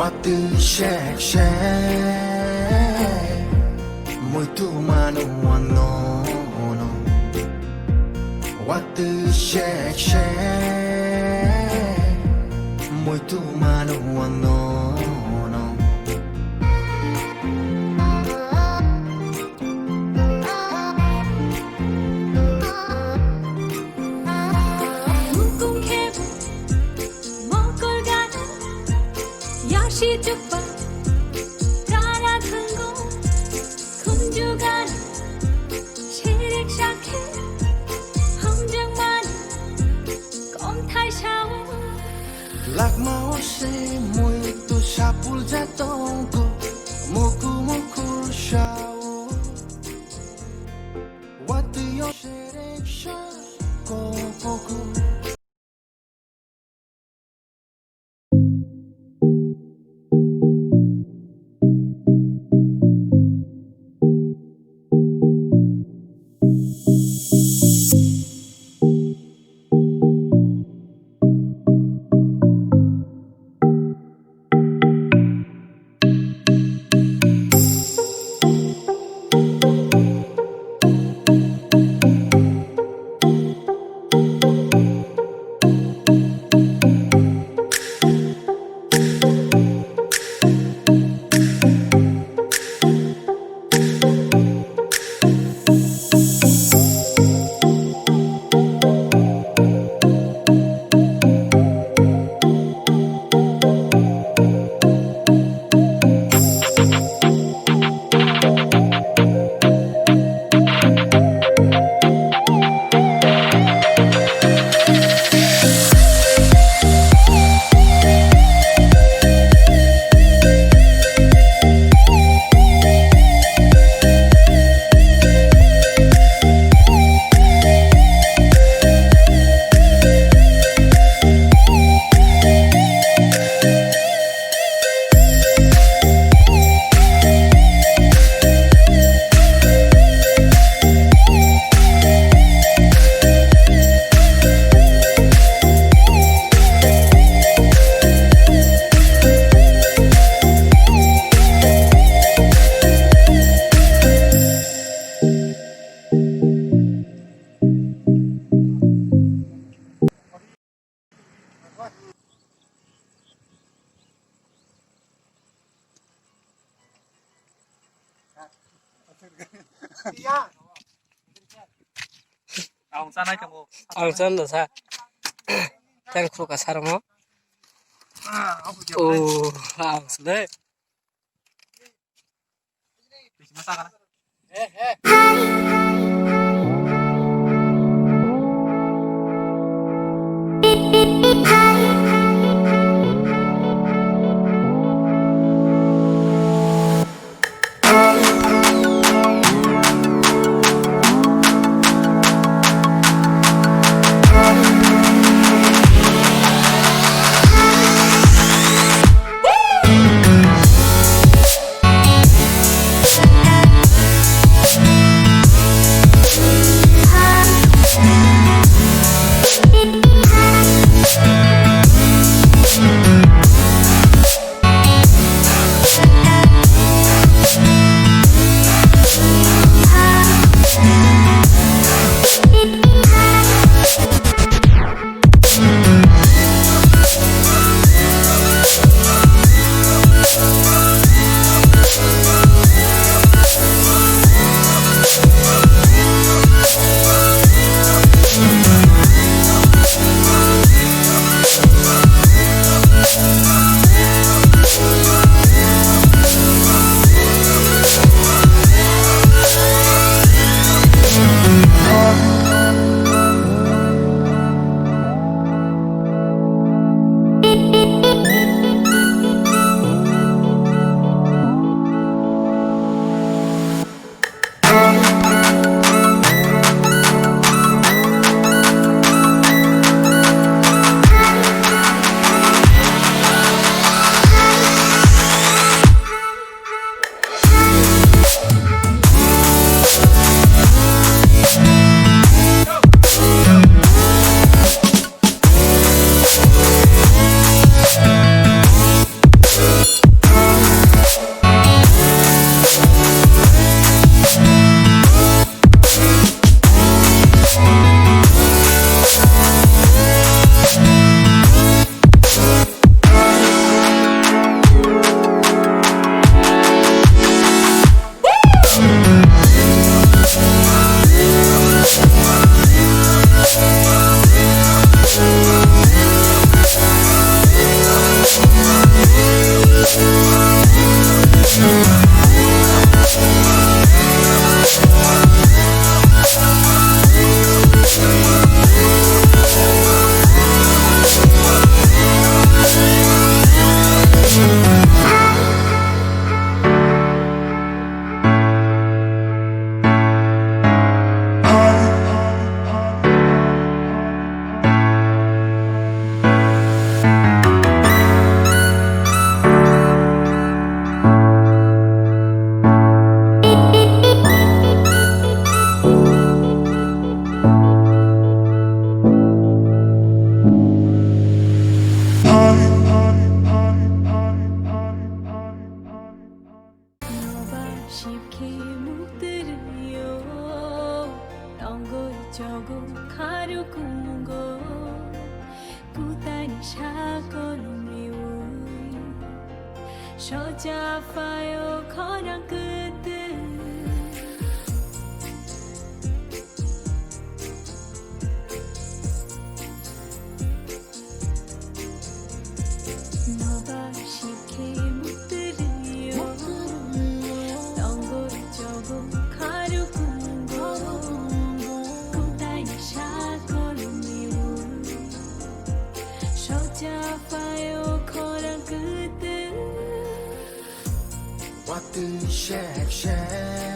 Waktu shake muito mano no no. Waktu shake muito mano no no. 시주파 따라 큰거 군주간 시릭샤케 함정만 꼼탈샤오 Lạc máu se muito chapul jatongo muku muku shao. What do you say? Go go go. Ông san hay kamu? Ang san da sa. Tang khu ka sar mo. Oh, ang sudah. Masak kan? phungo kutai ni shakon miui shoja fayo khona kutu Nova shike muturiyo Tongo jogo karu phungo Kutai ni shakon miu Shoja fayo khona kutu What the shake shake